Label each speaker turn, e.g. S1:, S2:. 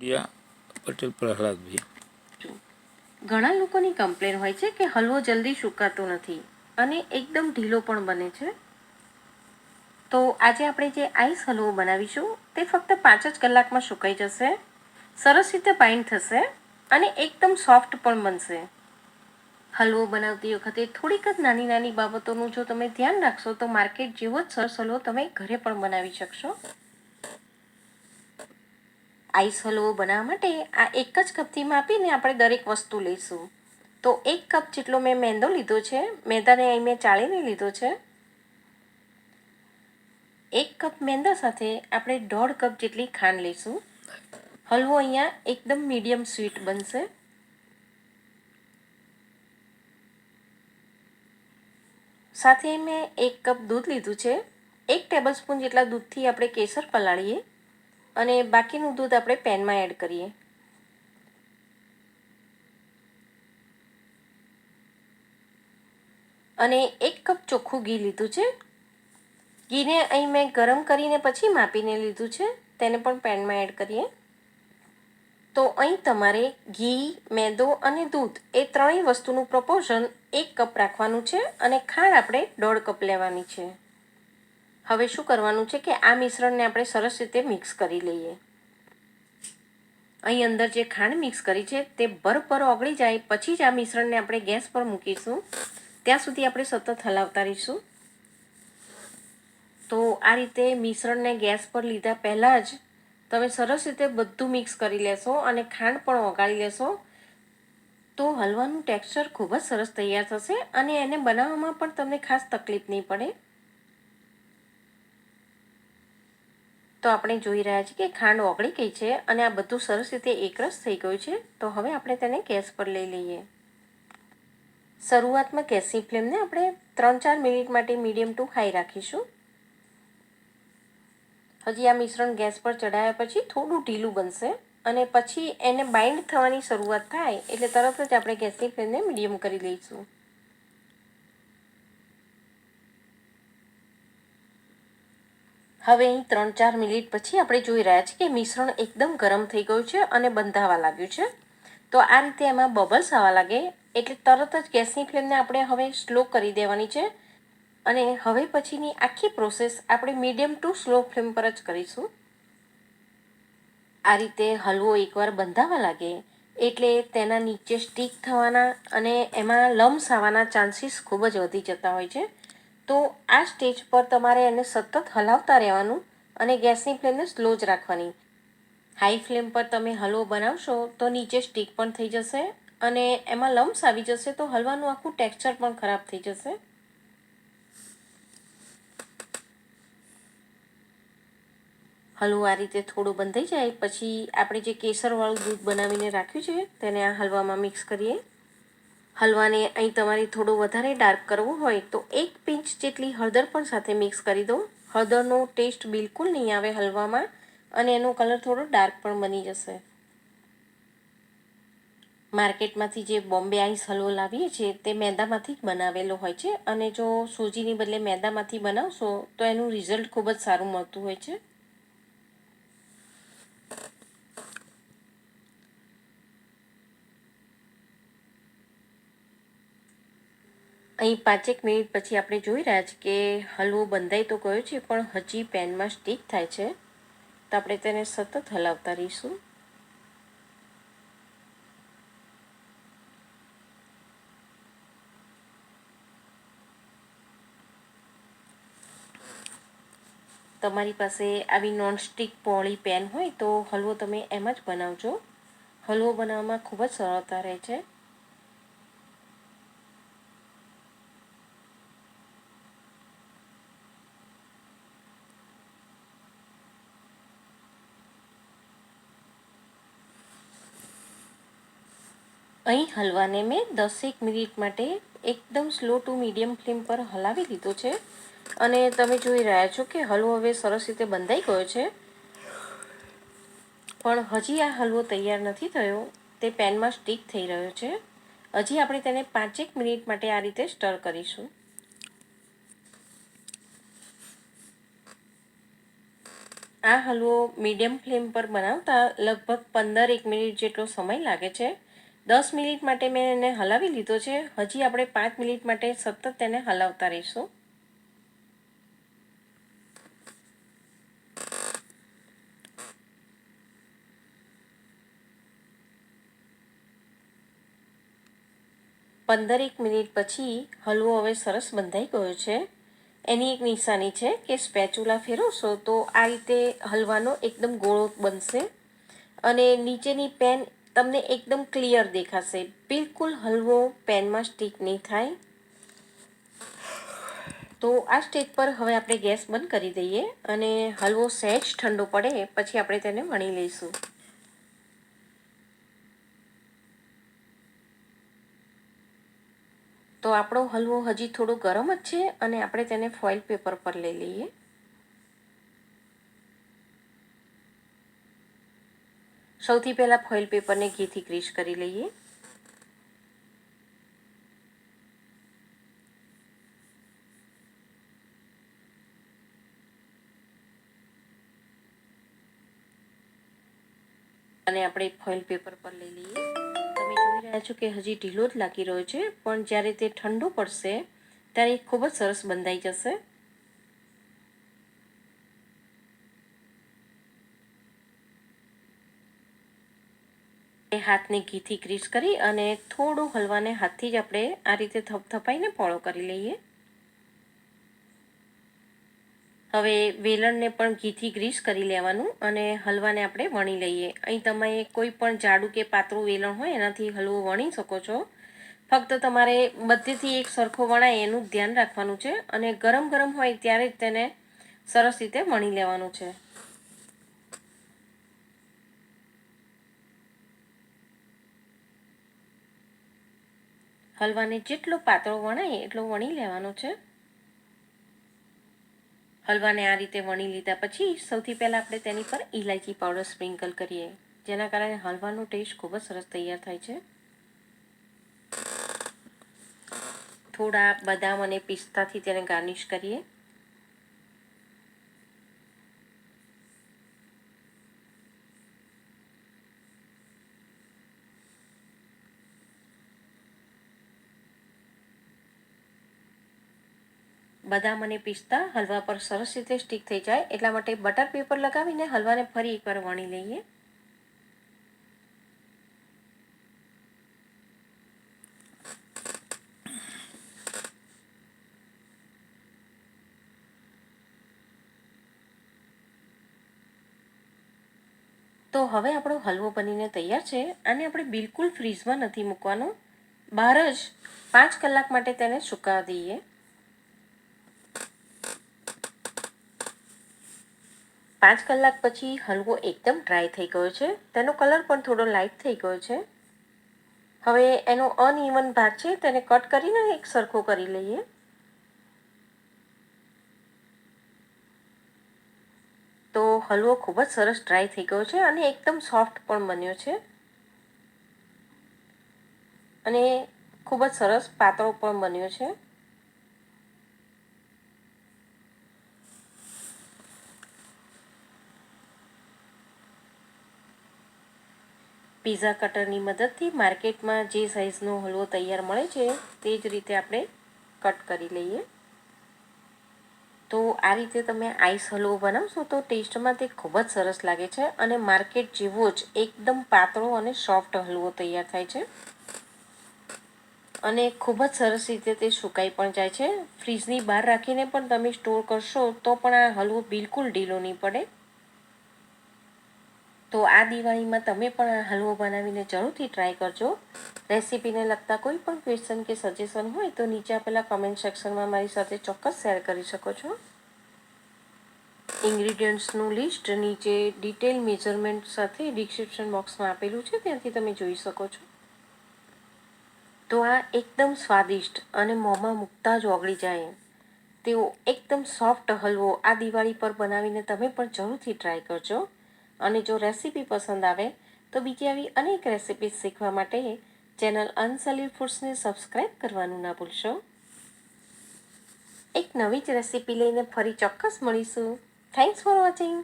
S1: યા પટેલ પ્રહલાદભાઈ.
S2: ઘણા લોકોની કમ્પ્લેન હોય છે કે હલવો જલ્દી સુકાતો નથી અને એકદમ ઢીલો પણ બને છે. તો આજે આપણે જે આઈસ હલવો બનાવીશું તે ફક્ત 5 જ કલાકમાં સુકાઈ જશે, સરસ રીતે બાઇન્ડ થશે અને એકદમ સોફ્ટ પણ બનશે. હલવો બનાવતી વખતે થોડીક જ નાની નાની બાબતોનું જો તમે ધ્યાન રાખશો તો માર્કેટ જેવો જ સરસ હલવો તમે ઘરે પણ બનાવી શકશો. આઈસ હલવો બનાવવા માટે આ એક જ કપથી માપીને આપણે દરેક વસ્તુ લઈશું. તો 1 કપ જેટલો મેં મેંદો લીધો છે. મેંદાને અહીં મેં ચાળીને લીધો છે. 1 કપ મેંદા સાથે આપણે 1.5 કપ જેટલી ખાંડ લઈશું. હલવો અહીંયા એકદમ મીડિયમ સ્વીટ બનશે. સાથે મેં 1 કપ દૂધ લીધું છે. 1 ટેબલસ્પૂન જેટલા દૂધથી આપણે કેસર પલાળીએ અને બાકીનું દૂધ આપણે પેનમાં એડ કરીએ. અને 1 કપ ચોખ્ખું ઘી લીધું છે. ઘીને અહીં મેં ગરમ કરીને પછી માપીને લીધું છે. તેને પણ પેનમાં એડ કરીએ. તો અહીં તમારે ઘી, મેંદો અને દૂધ એ ત્રણેય વસ્તુનું પ્રપોર્શન 1 કપ રાખવાનું છે અને ખાંડ આપણે 1.5 કપ લેવાની છે. હવે શું કરવાનું છે કે આ મિશ્રણને આપણે સરસ રીતે મિક્સ કરી લઈએ. અહીં અંદર જે ખાંડ મિક્સ કરી છે તે બરફર ઓગળી જાય પછી જ આ મિશ્રણને આપણે ગેસ પર મૂકીશું. ત્યાં સુધી આપણે સતત હલાવતા રહીશું. તો આ રીતે મિશ્રણને ગેસ પર લીધા પહેલાં જ તમે સરસ રીતે બધું મિક્સ કરી લેશો અને ખાંડ પણ ઓગાળી લેશો તો હલવાનું ટેક્સચર ખૂબ જ સરસ તૈયાર થશે અને એને બનાવવામાં પણ તમને ખાસ તકલીફ નહીં પડે. તો આપણે જોઈ રહ્યા છીએ કે ખાંડ ઓગળી ગઈ છે અને આ બધું સરસ રીતે એકરસ થઈ ગયું છે. તો હવે આપણે તેને ગેસ પર લઈ લઈએ. શરૂઆતમાં ગેસની ફ્લેમને આપણે 3-4 મિનિટ માટે મીડિયમ ટુ હાઈ રાખીશું. હજી આ મિશ્રણ ગેસ પર ચડાવ્યા પછી થોડું ઢીલું બનશે અને પછી એને બાઇન્ડ થવાની શરૂઆત થાય એટલે તરત જ આપણે ગેસની ફ્લેમને મીડિયમ કરી લઈશું. હવે અહીં 3-4 મિનિટ પછી આપણે જોઈ રહ્યા છીએ કે મિશ્રણ એકદમ ગરમ થઈ ગયું છે અને બંધાવા લાગ્યું છે. તો આ રીતે એમાં બબલ્સ આવવા લાગે એટલે તરત જ ગેસની ફ્લેમને આપણે હવે સ્લો કરી દેવાની છે અને હવે પછીની આખી પ્રોસેસ આપણે મીડિયમ ટુ સ્લો ફ્લેમ પર જ કરીશું. આ રીતે હલવો એકવાર બંધાવા લાગે એટલે તેના નીચે સ્ટીક થવાના અને એમાં લમ્સ આવવાના ચાન્સીસ ખૂબ જ વધી જતા હોય છે. તો આ સ્ટેજ પર તમારે એને સતત હલાવતા રહેવાનું અને ગેસની ફ્લેમને સ્લો જ રાખવાની. હાઈ ફ્લેમ પર તમે હલવો બનાવશો તો નીચે સ્ટીક પણ થઈ જશે અને એમાં લમ્સ આવી જશે તો હલવાનું આખું ટેક્સચર પણ ખરાબ થઈ જશે. હલવો આ રીતે થોડું બંધાઈ જાય પછી આપણે જે કેસરવાળું દૂધ બનાવીને રાખ્યું છે તેને આ હલવામાં મિક્સ કરીએ. હલવાને અહીં તમારે થોડું વધારે ડાર્ક કરવું હોય તો 1 પિંચ જેટલી હળદર પણ સાથે મિક્સ કરી દો. હળદરનો ટેસ્ટ બિલકુલ નહીં આવે હલવામાં અને એનો કલર થોડો ડાર્ક પણ બની જશે. માર્કેટમાંથી જે બોમ્બે આઈસ હલવો લાવીએ છીએ તે મેંદામાંથી જ બનાવેલો હોય છે અને જો સૂજીની બદલે મેંદામાંથી બનાવશો તો એનું રિઝલ્ટ ખૂબ જ સારું મળતું હોય છે. અહીં 5 મિનિટ પછી આપણે જોઈ રહ્યા છીએ કે હલવો બંધાઈ તો ગયો છે પણ હજી પેનમાં સ્ટીક થાય છે. તો આપણે તેને સતત હલાવતા રહીશું. તમારી પાસે આવી નોનસ્ટિક પોળી પેન હોય તો હલવો તમે એમ જ બનાવજો. હલવો બનાવવામાં ખૂબ જ સરળતા રહે છે. અહીં હલવાને મેં 10 મિનિટ માટે એકદમ સ્લો ટુ મીડિયમ ફ્લેમ પર હલાવી લીધો છે અને તમે જોઈ રહ્યા છો કે હલવો હવે સરસ રીતે બંધાઈ ગયો છે. પણ હજી આ હલવો તૈયાર નથી થયો, તે પેનમાં સ્ટીક થઈ રહ્યો છે. હજી આપણે તેને 5 મિનિટ માટે આ રીતે સ્ટર કરીશું. આ હલવો મીડિયમ ફ્લેમ પર બનાવતા લગભગ 15-1 મિનિટ જેટલો સમય લાગે છે. 10 મિનિટ માટે મેં એને હલાવી લીધો છે. હજી આપણે 5 મિનિટ માટે સતત તેને હલાવતા રહીશું. પંદરેક મિનિટ પછી હલવો હવે સરસ બંધાઈ ગયો છે. એની એક નિશાની છે કે સ્પેચ્યુલા ફેરવશો તો આ રીતે હલવાનો એકદમ ગોળો બનશે અને નીચેની પેન તમને એકદમ ક્લિયર દેખાશે. બિલકુલ હલવો પેનમાં સ્ટીક નહીં થાય. તો આ સ્ટેજ પર હવે આપણે ગેસ બંધ કરી દઈએ અને હલવો સહેજ ઠંડો પડે પછી આપણે તેને વણી લઈશું. તો આપણો હલવો હજી થોડો ગરમ જ છે અને આપણે તેને ફોઇલ પેપર પર લઈ લઈએ. સૌથી પહેલાં ફોઇલ પેપરને ઘીથી ગ્રીસ કરી લઈએ. અને આપણે ફોઇલ પેપર પર લઈ લઈએ. તમે જોઈ રહ્યા છો કે હજી ઢીલો જ લાગી રહ્યો છે, પણ જ્યારે તે ઠંડો પડશે ત્યારે ખૂબ જ સરસ બંધાઈ જશે. હાથને ઘીથી ગ્રીસ કરી અને થોડું હલવાને હાથથી જ આપણે આ રીતે થપથપાઈને પોળો કરી લઈએ. હવે વેલણને પણ ઘીથી ગ્રીસ કરી લેવાનું અને હલવાને આપણે વણી લઈએ. અહીં તમે કોઈ પણ જાડું કે પાતળું વેલણ હોય એનાથી હલવો વણી શકો છો. ફક્ત તમારે બધેથી એક સરખો વણાય એનું ધ્યાન રાખવાનું છે અને ગરમ ગરમ હોય ત્યારે જ તેને સરસ રીતે વણી લેવાનું છે. હલવાને જેટલો પાતળો વણાય એટલો વણી લેવાનો છે. હલવાને આ રીતે વણી લીધા પછી સૌથી પહેલાં આપણે તેની પર ઇલાયચી પાવડર સ્પ્રિંકલ કરીએ, જેના કારણે હલવાનો ટેસ્ટ ખૂબ જ સરસ તૈયાર થાય છે. થોડા બદામ અને પિસ્તાથી તેને ગાર્નિશ કરીએ. બદામ અને પિસ્તા હલવા પર સરસ રીતે સ્ટીક થઈ જાય એટલા માટે બટર પેપર લગાવીને હલવાને ફરી એકવાર વણી લઈએ. તો હવે આપણો હલવો બનીને તૈયાર છે. આને આપણે બિલકુલ ફ્રીઝમાં નથી મૂકવાનો, બહાર જ 5 કલાક માટે તેને સુકાવા દઈએ. 5 કલાક પછી હલવો એકદમ ડ્રાય થઈ ગયો છે. તેનો કલર પણ થોડો લાઇટ થઈ ગયો છે. હવે એનો અનઇવન ભાગ છે તેને કટ કરીને એક સરખો કરી લઈએ. તો હલવો ખૂબ જ સરસ ડ્રાય થઈ ગયો છે અને એકદમ સોફ્ટ પણ બન્યો છે અને ખૂબ જ સરસ પાતળો પણ બન્યો છે. પીઝા કટરની મદદથી માર્કેટમાં જે સાઇઝનો હલવો તૈયાર મળે છે તે જ રીતે આપણે કટ કરી લઈએ. તો આ રીતે તમે આઈસ હલવો બનાવશો તો ટેસ્ટમાં તે ખૂબ જ સરસ લાગે છે અને માર્કેટ જેવો જ એકદમ પાતળો અને સોફ્ટ હલવો તૈયાર થાય છે અને ખૂબ જ સરસ રીતે તે સુકાઈ પણ જાય છે. ફ્રીજની બહાર રાખીને પણ તમે સ્ટોર કરશો તો પણ આ હલવો બિલકુલ ઢીલો નહીં પડે. તો આ દિવાળીમાં તમે પણ આ હલવો બનાવીને જરૂરથી ટ્રાય કરજો. રેસીપીને લગતા કોઈ પણ ક્વેશ્ચન કે સજેશન હોય તો નીચે આપેલા કમેન્ટ સેક્શનમાં મારી સાથે ચોક્કસ શેર કરી શકો છો. ઇન્ગ્રીડિયન્ટ્સનું લિસ્ટ નીચે ડિટેલ મેઝરમેન્ટ સાથે ડિસ્ક્રિપ્શન બોક્સમાં આપેલું છે, ત્યાંથી તમે જોઈ શકો છો. તો આ એકદમ સ્વાદિષ્ટ અને મોંમાં મૂકતા જ ઓગળી જાય તેવો એકદમ સોફ્ટ હલવો આ દિવાળી પર બનાવીને તમે પણ જરૂરથી ટ્રાય કરજો. અને જો રેસીપી પસંદ આવે તો બીજી આવી અનેક રેસીપી શીખવા માટે ચેનલ અનસોલ્યુડ ફૂડ્સને સબસ્ક્રાઈબ કરવાનું ના ભૂલશો. એક નવી જ રેસીપી લઈને ફરી ચોક્કસ મળીશું. Thanks for watching.